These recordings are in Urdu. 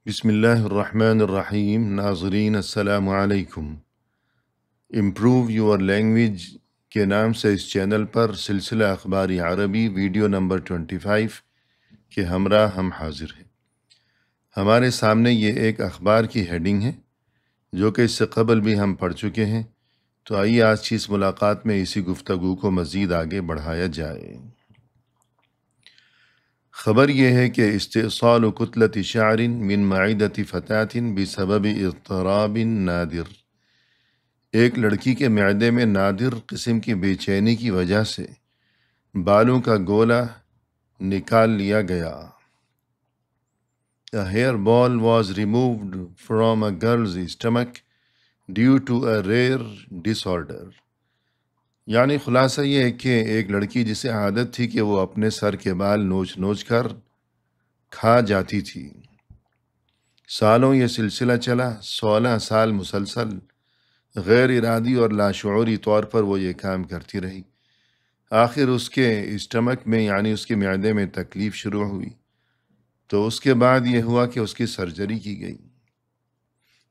بسم اللہ الرحمن الرحیم ناظرین السلام علیکم۔ امپروو یور لینگویج کے نام سے اس چینل پر سلسلہ اخباری عربی ویڈیو نمبر 25 کے ہمراہ ہم حاضر ہیں۔ ہمارے سامنے یہ ایک اخبار کی ہیڈنگ ہے جو کہ اس سے قبل بھی ہم پڑھ چکے ہیں، تو آئیے آج کی اس ملاقات میں اسی گفتگو کو مزید آگے بڑھایا جائے۔ خبر یہ ہے کہ استئصال کتلۃ شعر من معدۃ فتاة بسبب اضطراب نادر، ایک لڑکی کے معدے میں نادر قسم کی بے چینی کی وجہ سے بالوں کا گولا نکال لیا گیا۔ A hair ball was removed from a girl's stomach due to a rare disorder۔ یعنی خلاصہ یہ ہے کہ ایک لڑکی جسے عادت تھی کہ وہ اپنے سر کے بال نوچ نوچ کر کھا جاتی تھی، سالوں یہ سلسلہ چلا، 16 سال مسلسل غیر ارادی اور لاشعوری طور پر وہ یہ کام کرتی رہی۔ آخر اس کے اسٹمک میں یعنی اس کے معدے میں تکلیف شروع ہوئی، تو اس کے بعد یہ ہوا کہ اس کی سرجری کی گئی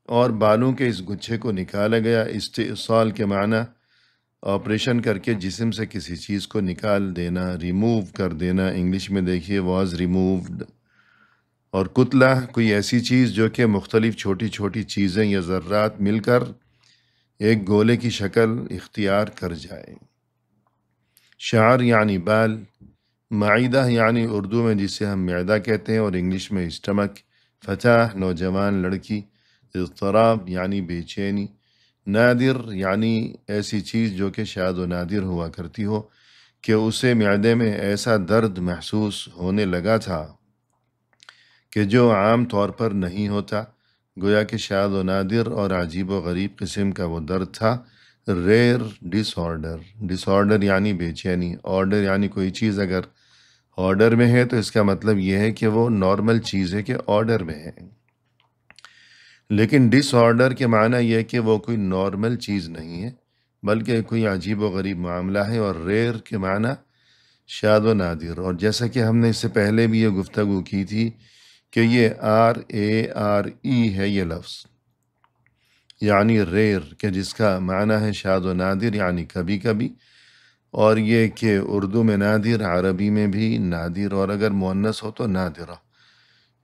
اور بالوں کے اس گچھے کو نکالا گیا۔ استئصال کے معنی آپریشن کر کے جسم سے کسی چیز کو نکال دینا، ریموو کر دینا۔ انگلش میں دیکھیے واز ریمووڈ۔ اور کتلہ کوئی ایسی چیز جو کہ مختلف چھوٹی چھوٹی چیزیں یا ذرات مل کر ایک گولے کی شکل اختیار کر جائے۔ شعر یعنی بال، معدہ یعنی اردو میں جسے ہم معدہ کہتے ہیں اور انگلش میں اسٹمک، فتاة نوجوان لڑکی، اضطراب یعنی بے چینی، نادر یعنی ایسی چیز جو کہ شاذ و نادر ہوا کرتی ہو کہ اسے معدے میں ایسا درد محسوس ہونے لگا تھا کہ جو عام طور پر نہیں ہوتا، گویا کہ شاذ و نادر اور عجیب و غریب قسم کا وہ درد تھا۔ ریئر ڈس آرڈر، ڈس آرڈر یعنی بے چینی، آرڈر یعنی کوئی چیز اگر آرڈر میں ہے تو اس کا مطلب یہ ہے کہ وہ نارمل چیز ہے کہ آرڈر میں ہے، لیکن ڈس آرڈر کے معنی یہ ہے کہ وہ کوئی نارمل چیز نہیں ہے بلکہ کوئی عجیب و غریب معاملہ ہے، اور ریئر کے معنی شاذ و نادر۔ اور جیسا کہ ہم نے اس سے پہلے بھی یہ گفتگو کی تھی کہ یہ RARE ہے یہ لفظ، یعنی ریئر، کہ جس کا معنی ہے شاذ و نادر یعنی کبھی کبھی، اور یہ کہ اردو میں نادر، عربی میں بھی نادر، اور اگر مؤنث ہو تو نادرہ۔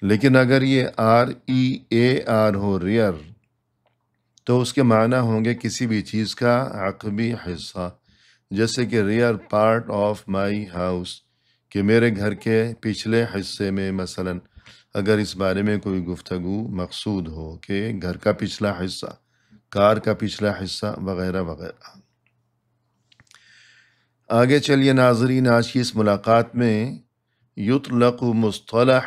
لیکن اگر یہ REAR ہو ریئر تو اس کے معنی ہوں گے کسی بھی چیز کا عقبی حصہ، جیسے کہ rear part of my house, کہ میرے گھر کے پچھلے حصے میں، مثلا اگر اس بارے میں کوئی گفتگو مقصود ہو کہ گھر کا پچھلا حصہ، کار کا پچھلا حصہ وغیرہ وغیرہ۔ آگے چلیے ناظرین، آج کی اس ملاقات میں یطلق مصطلح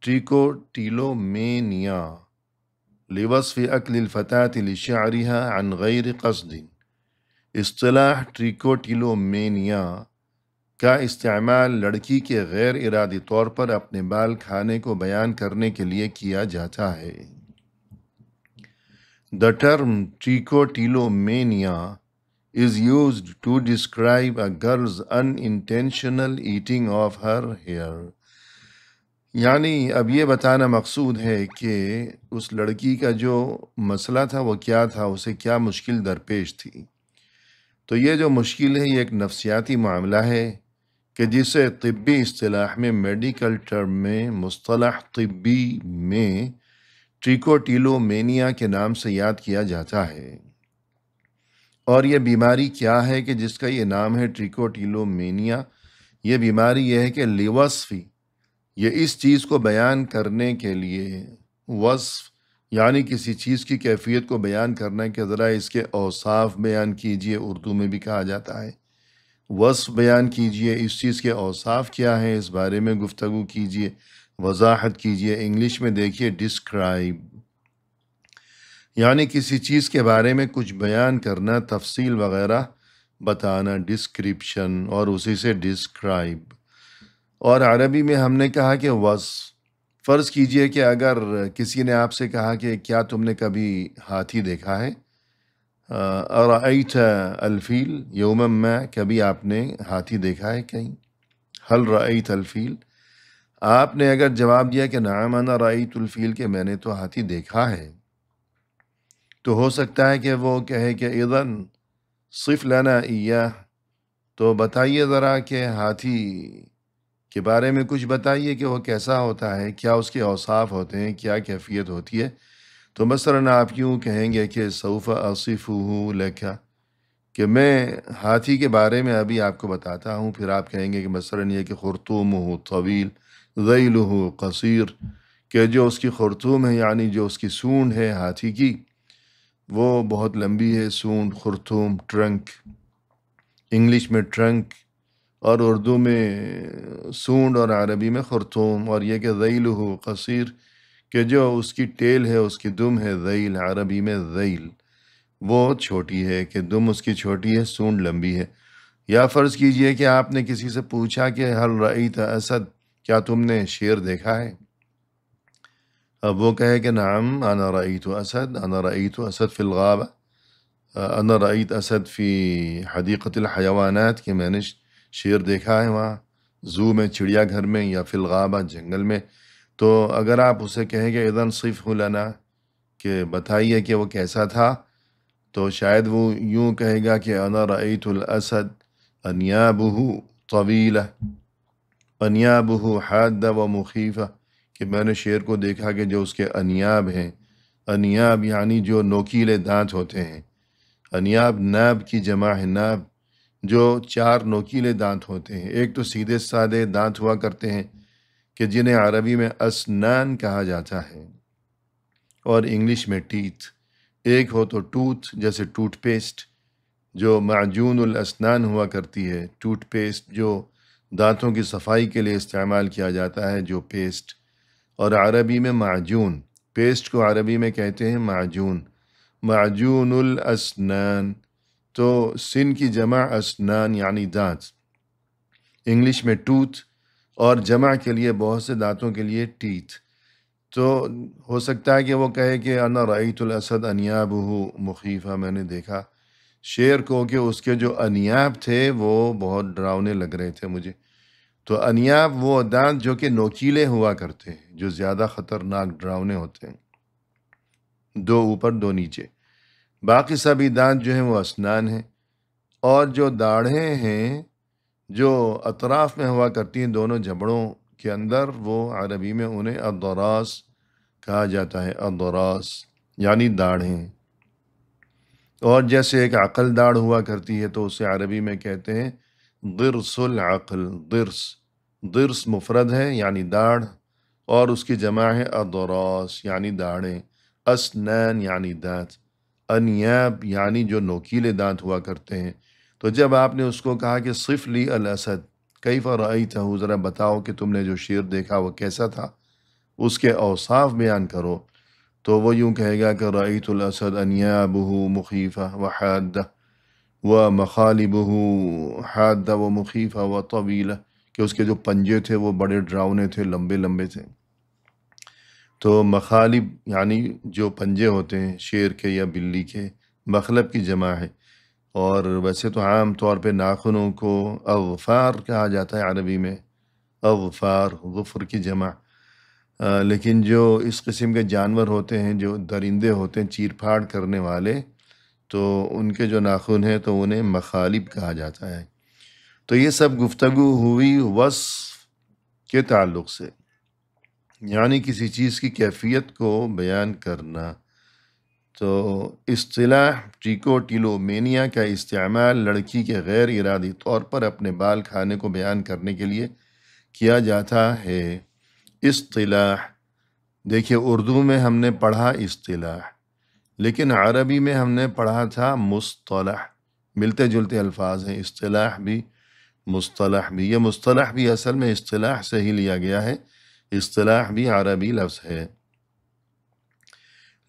ٹریکوٹیلومینیا لوصف اکل الفتاة لشعرها عن غیر قصد۔ اصطلاح ٹریکوٹیلومینیا کا استعمال لڑکی کے غیر ارادی طور پر اپنے بال کھانے کو بیان کرنے کے لیے کیا جاتا ہے۔ The term trichotillomania is used to describe a girl's unintentional eating of her hair۔ یعنی اب یہ بتانا مقصود ہے کہ اس لڑکی کا جو مسئلہ تھا وہ کیا تھا، اسے کیا مشکل درپیش تھی۔ تو یہ جو مشکل ہے یہ ایک نفسیاتی معاملہ ہے کہ جسے طبی اصطلاح میں، میڈیکل ٹرم میں، مصطلح طبی میں ٹریکوٹیلومینیا کے نام سے یاد کیا جاتا ہے۔ اور یہ بیماری کیا ہے کہ جس کا یہ نام ہے ٹریکوٹیلومینیا؟ یہ بیماری یہ ہے کہ لوصفی، یہ اس چیز کو بیان کرنے کے لیے، وصف یعنی کسی چیز کی کیفیت کو بیان کرنا کہ ذرا اس کے اوصاف بیان کیجئے، اردو میں بھی کہا جاتا ہے وصف بیان کیجئے، اس چیز کے اوصاف کیا ہیں اس بارے میں گفتگو کیجئے، وضاحت کیجئے۔ انگلش میں دیکھیے ڈسکرائب، یعنی کسی چیز کے بارے میں کچھ بیان کرنا، تفصیل وغیرہ بتانا، ڈسکرپشن، اور اسی سے ڈسکرائب۔ اور عربی میں ہم نے کہا کہ وصف۔ فرض کیجئے کہ اگر کسی نے آپ سے کہا کہ کیا تم نے کبھی ہاتھی دیکھا ہے؟ ارأیت الفیل یوما ما، کبھی آپ نے ہاتھی دیکھا ہے کہیں؟ هل رأیت الفیل؟ آپ نے اگر جواب دیا کہ نعم انا رأیت الفیل، کہ میں نے تو ہاتھی دیکھا ہے، تو ہو سکتا ہے کہ وہ کہے کہ اذن صف لنا ایاہ، تو بتائیے ذرا کہ ہاتھی کے بارے میں کچھ بتائیے کہ وہ کیسا ہوتا ہے، کیا اس کے اوصاف ہوتے ہیں، کیا کیفیت ہوتی ہے۔ تو مثلاً آپ یوں کہیں گے کہ سوف اصفہ لک، کہ میں ہاتھی کے بارے میں ابھی آپ کو بتاتا ہوں۔ پھر آپ کہیں گے کہ مثلاً یہ کہ خرطومہ طویل ذیلہ قصیر، کہ جو اس کی خرطوم ہے یعنی جو اس کی سونڈ ہے ہاتھی کی، وہ بہت لمبی ہے۔ سونڈ، خرطوم، ٹرنک، انگلش میں ٹرنک اور اردو میں سونڈ اور عربی میں خرطوم۔ اور یہ کہ ذیلہ قصیر، کہ جو اس کی ٹیل ہے، اس کی دم ہے، ذیل عربی میں ذیل، وہ چھوٹی ہے، کہ دم اس کی چھوٹی ہے، سونڈ لمبی ہے۔ یا فرض کیجئے کہ آپ نے کسی سے پوچھا کہ حل رأیت اسد، کیا تم نے شیر دیکھا ہے؟ اب وہ کہے کہ نعم انا رأیت اسد، انا رأیت اسد فی الغابہ، انا رأیت اسد فی حدیقۃ الحیوانات، کہ میں نے شیر دیکھا ہے وہاں زو میں، چڑیا گھر میں، یا فی الغابہ جنگل میں۔ تو اگر آپ اسے کہیں کہ اذن صفہ لنا، کہ بتائیے کہ وہ کیسا تھا، تو شاید وہ یوں کہے گا کہ انا رأیت الاسد انیابہ طویلہ، انیابہ حادہ و مخیفہ، کہ میں نے شیر کو دیکھا کہ جو اس کے انیاب ہیں، انیاب یعنی جو نوکیلے دانت ہوتے ہیں، انیاب ناب کی جمع ہے، ناب جو 4 نوکیلے دانت ہوتے ہیں۔ ایک تو سیدھے سادے دانت ہوا کرتے ہیں کہ جنہیں عربی میں اسنان کہا جاتا ہے، اور انگلش میں ٹیتھ۔ ایک ہو تو ٹوتھ، جیسے ٹوتھ پیسٹ جو معجون الاسنان ہوا کرتی ہے، ٹوتھ پیسٹ جو دانتوں کی صفائی کے لیے استعمال کیا جاتا ہے، جو پیسٹ، اور عربی میں معجون، پیسٹ کو عربی میں کہتے ہیں معجون، معجون الاسنان۔ تو سن کی جمع اسنان یعنی دانت، انگلش میں ٹوتھ، اور جمع کے لیے بہت سے دانتوں کے لیے ٹیتھ۔ تو ہو سکتا ہے کہ وہ کہے کہ انا رأیت الاسد انیابہ مخیفہ، میں نے دیکھا شیر کو کہ اس کے جو انیاب تھے وہ بہت ڈراؤنے لگ رہے تھے مجھے۔ تو انیاب وہ دانت جو کہ نوکیلے ہوا کرتے ہیں، جو زیادہ خطرناک ڈراؤنے ہوتے ہیں، 2 اوپر 2 نیچے۔ باقی سبھی دانت جو ہیں وہ اسنان ہیں، اور جو داڑھیں ہیں جو اطراف میں ہوا کرتی ہیں دونوں جبڑوں کے اندر، وہ عربی میں انہیں الضراس کہا جاتا ہے، الضراس یعنی داڑھیں۔ اور جیسے ایک عقل داڑھ ہوا کرتی ہے تو اسے عربی میں کہتے ہیں ضرس العقل، ضرس، ضرس مفرد ہے یعنی داڑھ، اور اس کی جمع ہے الضراس یعنی داڑھیں، اسنان یعنی دانت، انیاب یعنی جو نوکیلے دانت ہوا کرتے ہیں۔ تو جب آپ نے اس کو کہا کہ صف لی الاسد کیف رأیتہ، ذرا بتاؤ کہ تم نے جو شیر دیکھا وہ کیسا تھا، اس کے اوصاف بیان کرو، تو وہ یوں کہے گا کہ رأیت الاسد انیابہ مخیفہ وحادہ ومخالبہ حادہ ومخیفہ وطویلہ، کہ اس کے جو پنجے تھے وہ بڑے ڈراؤنے تھے، لمبے لمبے تھے۔ تو مخالب یعنی جو پنجے ہوتے ہیں شیر کے یا بلی کے، مخلب کی جمع ہے۔ اور ویسے تو عام طور پہ ناخنوں کو اظفار کہا جاتا ہے عربی میں، اظفار، ظفر کی جمع۔ لیکن جو اس قسم کے جانور ہوتے ہیں، جو درندے ہوتے ہیں چیر پھاڑ کرنے والے، تو ان کے جو ناخن ہیں تو انہیں مخالب کہا جاتا ہے۔ تو یہ سب گفتگو ہوئی وصف کے تعلق سے، یعنی کسی چیز کی کیفیت کو بیان کرنا۔ تو اصطلاح ٹریکوٹیلومینیا کا استعمال لڑکی کے غیر ارادی طور پر اپنے بال کھانے کو بیان کرنے کے لیے کیا جاتا ہے۔ اصطلاح، دیکھیے اردو میں ہم نے پڑھا اصطلاح، لیکن عربی میں ہم نے پڑھا تھا مصطلح، ملتے جلتے الفاظ ہیں، اصطلاح بھی مصطلح بھی۔ یہ مصطلح بھی اصل میں اصطلاح سے ہی لیا گیا ہے، اصطلاح بھی عربی لفظ ہے،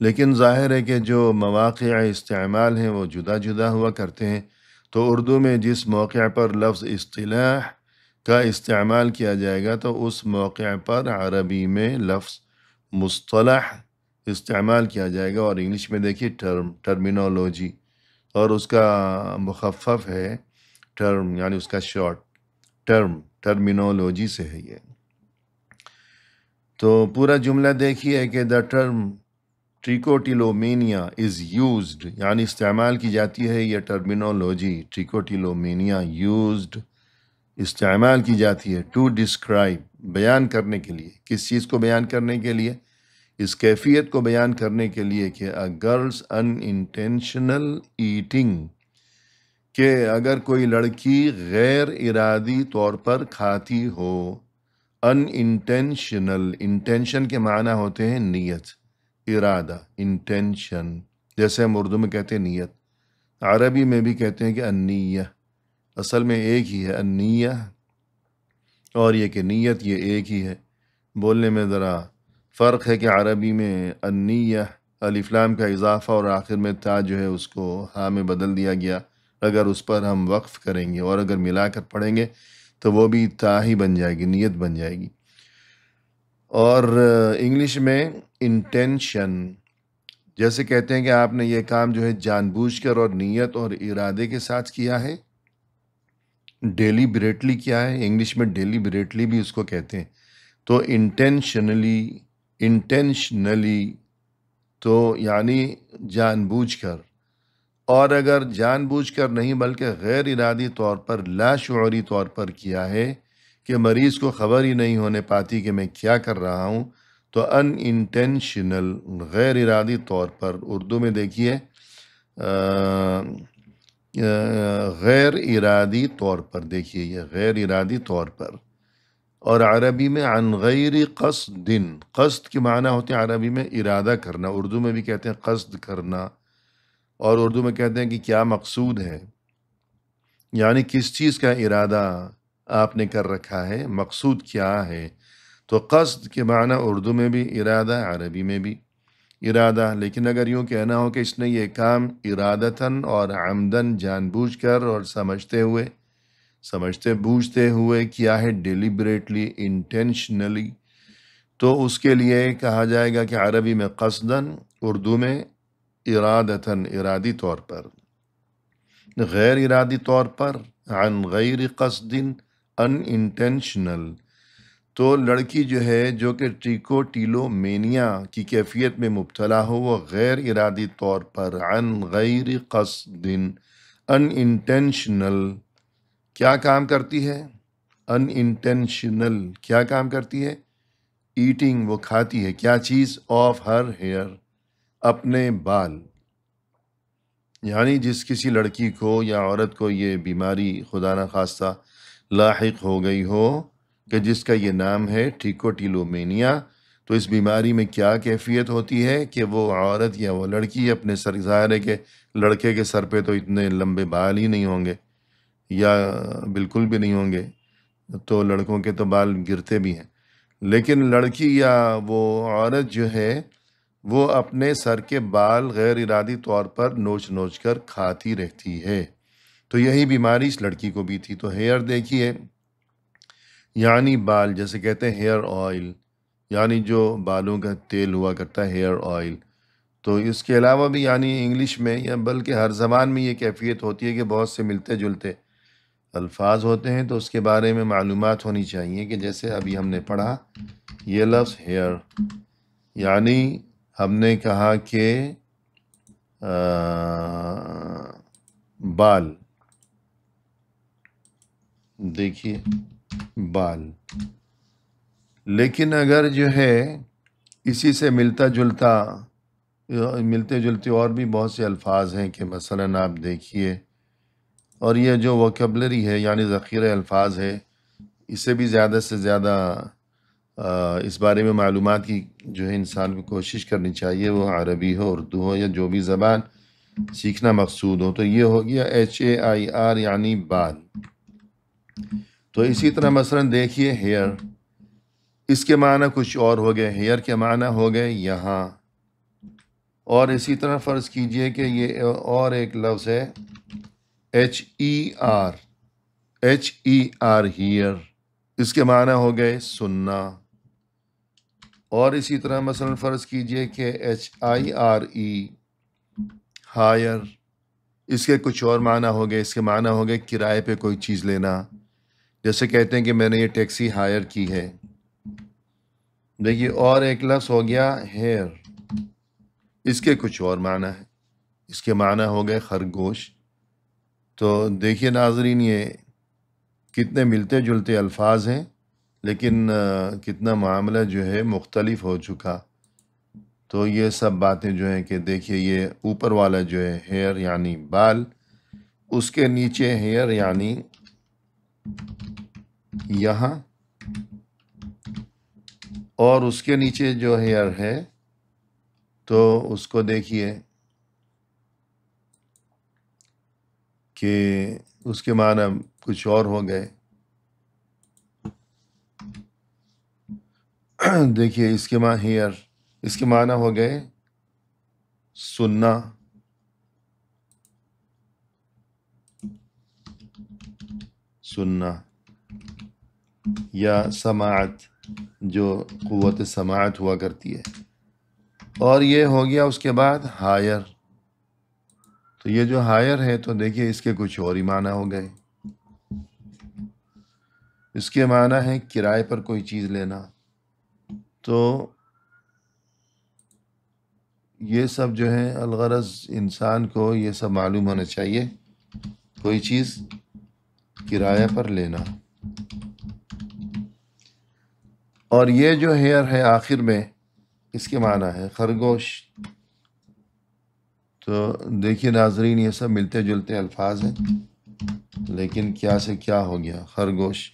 لیکن ظاہر ہے کہ جو مواقع استعمال ہیں وہ جدا جدا ہوا کرتے ہیں۔ تو اردو میں جس موقع پر لفظ اصطلاح کا استعمال کیا جائے گا تو اس موقع پر عربی میں لفظ مصطلح استعمال کیا جائے گا۔ اور انگلش میں دیکھیے ٹرمینولوجی، اور اس کا مخفف ہے ٹرم، یعنی اس کا شارٹ ٹرم، ٹرمینولوجی سے ہے یہ۔ تو پورا جملہ دیکھیے کہ دا ٹرم ٹریکوٹیلومینیا از یوزڈ، یعنی استعمال کی جاتی ہے یہ ٹرمینولوجی ٹریکوٹیلومینیا یوزڈ، استعمال کی جاتی ہے ٹو ڈسکرائب، بیان کرنے کے لیے، کس چیز کو بیان کرنے کے لیے؟ اس کیفیت کو بیان کرنے کے لیے کہ a girl's unintentional eating، کہ اگر کوئی لڑکی غیر ارادی طور پر کھاتی ہو۔ ان انٹینشنل، انٹینشن کے معنی ہوتے ہیں نیت، ارادہ، انٹینشن، جیسے ہم اردو میں کہتے ہیں نیت، عربی میں بھی کہتے ہیں کہ النیہ، اصل میں ایک ہی ہے النیہ اور یہ کہ نیت، یہ ایک ہی ہے، بولنے میں ذرا فرق ہے کہ عربی میں النیہ الف لام کا اضافہ اور آخر میں تا جو ہے اس کو ہاں میں بدل دیا گیا، اگر اس پر ہم وقف کریں گے اور اگر ملا کر پڑھیں گے تو وہ بھی تا ہی بن جائے گی، نیت بن جائے گی۔ اور انگلش میں انٹینشن، جیسے کہتے ہیں کہ آپ نے یہ کام جو ہے جان بوجھ کر اور نیت اور ارادے کے ساتھ کیا ہے، ڈیلیبریٹلی کیا ہے، انگلش میں ڈیلیبریٹلی بھی اس کو کہتے ہیں۔ تو انٹینشنلی تو یعنی جان بوجھ کر، اور اگر جان بوجھ کر نہیں بلکہ غیر ارادی طور پر، لاشعوری طور پر کیا ہے کہ مریض کو خبر ہی نہیں ہونے پاتی کہ میں کیا کر رہا ہوں، تو ان انٹینشنل، غیر ارادی طور پر، اردو میں دیکھیے غیر ارادی طور پر، دیکھیے یہ غیر ارادی طور پر، اور عربی میں عن غیر قصد، قصد کے معنی ہوتے ہیں عربی میں ارادہ کرنا، اردو میں بھی کہتے ہیں قصد کرنا، اور اردو میں کہتے ہیں کہ کیا مقصود ہے، یعنی کس چیز کا ارادہ آپ نے کر رکھا ہے، مقصود کیا ہے۔ تو قصد کے معنی اردو میں بھی ارادہ، عربی میں بھی ارادہ، لیکن اگر یوں کہنا ہو کہ اس نے یہ کام ارادتاً اور عمدن، جان بوجھ کر اور سمجھتے بوجھتے ہوئے کیا ہے، ڈیلیبریٹلی، انٹینشنلی، تو اس کے لیے کہا جائے گا کہ عربی میں قصداً، اردو میں ارادتاً، ارادی طور پر، غیر ارادی طور پر عن غیر قصد، ان انٹینشنل۔ تو لڑکی جو ہے جو کہ ٹریکوٹیلومینیا کی کیفیت میں مبتلا ہو، وہ غیر ارادی طور پر عن غیر قصد، ان انٹینشنل کیا کام کرتی ہے؟ ان انٹینشنل کیا کام کرتی ہے؟ ایٹنگ، وہ کھاتی ہے، کیا چیز؟ آف ہر ہیئر، اپنے بال، یعنی جس کسی لڑکی کو یا عورت کو یہ بیماری خدا نخواستہ لاحق ہو گئی ہو کہ جس کا یہ نام ہے ٹریکوٹیلومینیا، تو اس بیماری میں کیا کیفیت ہوتی ہے کہ وہ عورت یا وہ لڑکی اپنے سر، ظاہر ہے کہ لڑکے کے سر پہ تو اتنے لمبے بال ہی نہیں ہوں گے یا بالکل بھی نہیں ہوں گے، تو لڑکوں کے تو بال گرتے بھی ہیں، لیکن لڑکی یا وہ عورت جو ہے وہ اپنے سر کے بال غیر ارادی طور پر نوچ نوچ کر کھاتی رہتی ہے۔ تو یہی بیماری اس لڑکی کو بھی تھی۔ تو ہیئر دیکھیے یعنی بال، جیسے کہتے ہیں ہیئر آئل، یعنی جو بالوں کا تیل ہوا کرتا ہے، ہیئر آئل۔ تو اس کے علاوہ بھی یعنی انگلش میں یا بلکہ ہر زبان میں یہ کیفیت ہوتی ہے کہ بہت سے ملتے جلتے الفاظ ہوتے ہیں، تو اس کے بارے میں معلومات ہونی چاہیے، کہ جیسے ابھی ہم نے پڑھا یہ لفظ ہیئر، یعنی ہم نے کہا کہ بال، دیکھیے بال، لیکن اگر جو ہے اسی سے ملتے جلتے اور بھی بہت سے الفاظ ہیں کہ مثلاً آپ دیکھیے، اور یہ جو ووکیبلری ہے یعنی ذخیرہ الفاظ ہے، اسے بھی زیادہ سے زیادہ اس بارے میں معلومات کی جو ہے انسان کو کوشش کرنی چاہیے، وہ عربی ہو، اردو ہو، یا جو بھی زبان سیکھنا مقصود ہو۔ تو یہ ہو گیا HAIR یعنی بال۔ تو اسی طرح مثلاً دیکھیے ہیئر، اس کے معنی کچھ اور ہو گئے، ہیئر کے معنی ہو گئے یہاں، اور اسی طرح فرض کیجئے کہ یہ اور ایک لفظ ہے HER ہیئر، اس کے معنی ہو گئے سننا، اور اسی طرح مثلا فرض کیجئے کہ HIRE ہائر، اس کے کچھ اور معنی ہو گئے، اس کے معنی ہو گئے کرائے پہ کوئی چیز لینا، جیسے کہتے ہیں کہ میں نے یہ ٹیکسی ہائر کی ہے، دیکھیے اور ایک لفظ ہو گیا ہیئر، اس کے کچھ اور معنی ہے، اس کے معنی ہو گئے خرگوش۔ تو دیکھیے ناظرین، یہ کتنے ملتے جلتے الفاظ ہیں، لیکن کتنا معاملہ جو ہے مختلف ہو چکا۔ تو یہ سب باتیں جو ہیں کہ دیکھیے یہ اوپر والا جو ہے ہیئر یعنی بال، اس کے نیچے ہیئر یعنی یہاں، اور اس کے نیچے جو ہیئر ہے تو اس کو دیکھیے کہ اس کے معنی کچھ اور ہو گئے۔ دیکھیے اس کے معنی ہیئر، اس کے معنی ہو گئے سننا، سننا یا سماعت، جو قوت سماعت ہوا کرتی ہے۔ اور یہ ہو گیا اس کے بعد ہائر، تو یہ جو ہائر ہے تو دیکھیے اس کے کچھ اور ہی معنی ہو گئے۔ اس کے معنی ہے کرائے پر کوئی چیز لینا۔ تو یہ سب جو ہے الغرض انسان کو یہ سب معلوم ہونا چاہیے، کوئی چیز کرایہ پر لینا۔ اور یہ جو ہیئر ہے آخر میں، اس کے معنی ہے خرگوش۔ تو دیکھیے ناظرین، یہ سب ملتے جلتے الفاظ ہیں، لیکن کیا سے کیا ہو گیا خرگوش۔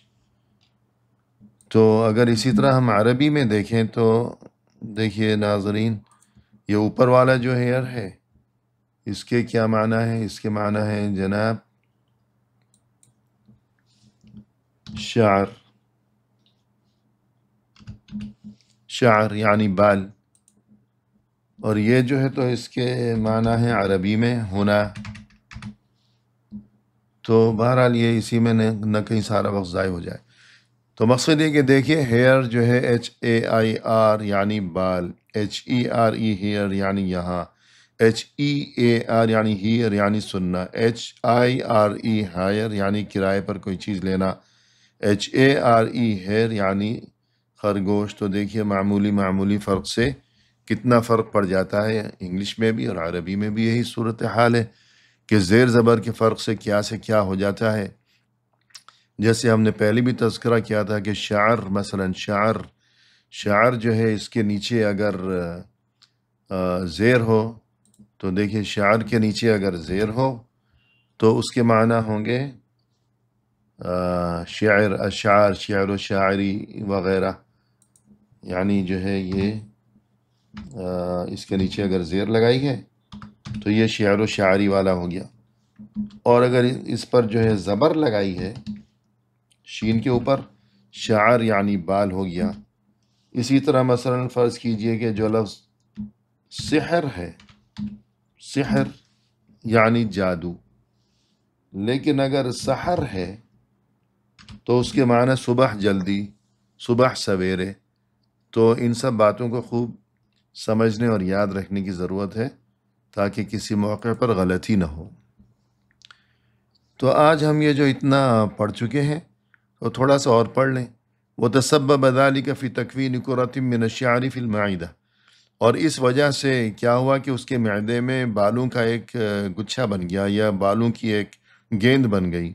تو اگر اسی طرح ہم عربی میں دیکھیں تو دیکھیے ناظرین، یہ اوپر والا جو ہیئر ہے اس کے کیا معنی ہے؟ اس کے معنی ہے جناب شعر، شعر یعنی بال۔ اور یہ جو ہے تو اس کے معنی ہے عربی میں ہونا۔ تو بہرحال یہ اسی میں نہ کہیں سارا وقت ضائع ہو جائے۔ تو مقصد یہ کہ دیکھیے ہیئر جو ہے HAIR یعنی بال، HERE ہیئر یعنی یہاں، HEAR یعنی ہیئر یعنی سننا، HIRE ہائر یعنی کرائے پر کوئی چیز لینا، HARE ہیئر یعنی خرگوش۔ تو دیکھیے معمولی فرق سے کتنا فرق پڑ جاتا ہے، انگلش میں بھی اور عربی میں بھی یہی صورتحال ہے کہ زیر زبر کے فرق سے کیا ہو جاتا ہے۔ جیسے ہم نے پہلے بھی تذکرہ کیا تھا کہ شعر، مثلا شعر جو ہے اس کے نیچے اگر زیر ہو تو دیکھیے شعر کے نیچے اگر زیر ہو تو اس کے معنی ہوں گے شعر، اشعار، شعر و شاعری وغیرہ، یعنی جو ہے یہ اس کے نیچے اگر زیر لگائی ہے تو یہ شعر و شاعری والا ہو گیا۔ اور اگر اس پر جو ہے زبر لگائی ہے شین کے اوپر، شعر یعنی بال ہو گیا۔ اسی طرح مثلا فرض کیجئے کہ جو لفظ سحر ہے، سحر یعنی جادو، لیکن اگر سحر ہے تو اس کے معنی صبح جلدی، صبح سویرے۔ تو ان سب باتوں کو خوب سمجھنے اور یاد رکھنے کی ضرورت ہے تاکہ کسی موقع پر غلطی نہ ہو۔ تو آج ہم یہ جو اتنا پڑھ چکے ہیں تو تھوڑا سا اور پڑھ لیں۔ وَتَسَبَّبَ ذَلِكَ فِي تَكْوِينِ كُرَةٍ مِّنَ الشَّعْرِ فِي الْمَعِدَةِ، اور اس وجہ سے کیا ہوا کہ اس کے معدے میں بالوں کا ایک گچھا بن گیا، یا بالوں کی ایک گیند بن گئی۔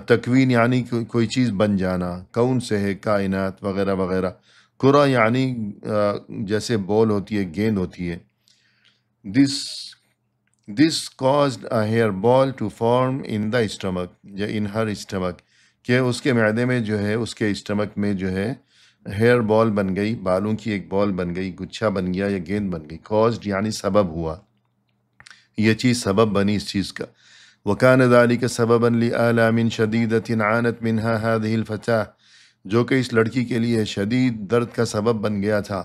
تکوین یعنی کوئی چیز بن جانا، کون سے ہے کائنات وغیرہ وغیرہ۔ کرہ یعنی جیسے بال ہوتی ہے، گیند ہوتی ہے۔ This caused a hair ball to form in the stomach، یا in her stomach، کہ اس کے معدے میں جو ہے، اس کے اسٹمک میں جو ہے ہیئر بال بن گئی، بالوں کی ایک بال بن گئی، گچھا بن گیا یا گیند بن گئی۔ caused یعنی سبب ہوا، یہ چیز سبب بنی اس چیز کا۔ وَكَانَ ذَلِكَ سَبَبًا لِآلَامٍ شَدِيدَةٍ عَانَتْ مِنْهَا هَذِهِ الْفَتَاةُ، جو کہ اس لڑکی کے لیے شدید درد کا سبب بن گیا تھا۔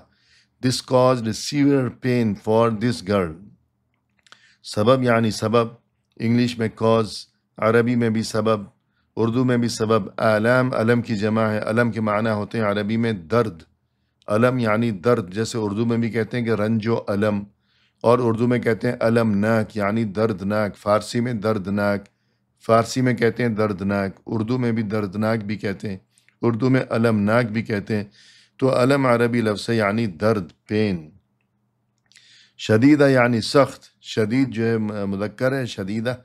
This caused severe pain for this girl، سبب یعنی سبب، انگلش میں cause، عربی میں بھی سبب، اردو میں بھی سبب۔ آلام، علم کی جمع ہے، علم کے معنی ہوتے ہیں عربی میں درد، علم یعنی درد، جیسے اردو میں بھی کہتے ہیں کہ رنج و علم، اور اردو میں کہتے ہیں المناک یعنی دردناک، فارسی میں دردناک، فارسی میں کہتے ہیں دردناک، اردو میں بھی دردناک بھی کہتے ہیں، اردو میں المناک بھی کہتے ہیں۔ تو علم عربی لفظ ہے یعنی درد، پین. شدیدہ یعنی سخت، شدید جو ہے مذکر ہے، شدیدہ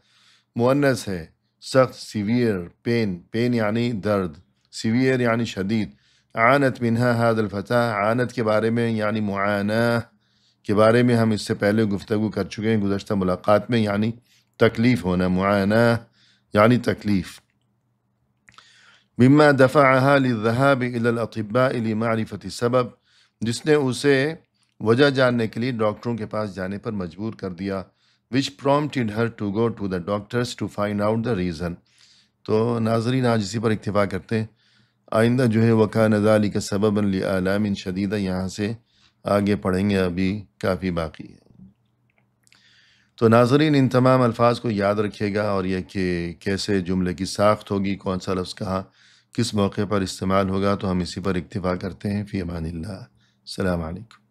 مؤنث ہے. سخت، سیویئر، پین، پین یعنی درد، سیویئر یعنی شدید. عانت منہا هذا الفتح، عانت کے بارے میں یعنی معاناہ کے بارے میں ہم اس سے پہلے گفتگو کر چکے ہیں گزشتہ ملاقات میں، یعنی تکلیف ہونا، معاناہ یعنی تکلیف. مما دفعها للذهاب الى الاطباء لمعرفة السبب، جس نے اسے وجہ جاننے کے لیے ڈاکٹروں کے پاس جانے پر مجبور کر دیا. which prompted her to go to the doctors to find out the reason. تو ناظرین آج اسی پر اکتفا کرتے ہیں. آئندہ جو ہے وَكَانَ ذَلِكَ سَبَبًا لِآلَامٍ شَدِيدًا یہاں سے آگے پڑھیں گے، ابھی کافی باقی ہے. تو ناظرین ان تمام الفاظ کو یاد رکھیے گا، اور یہ کہ کیسے جملے کی ساخت ہوگی، کون سا لفظ کہاں کس موقع پر استعمال ہوگا. تو ہم اسی پر اکتفا کرتے ہیں. فی امان اللہ. السلام علیکم.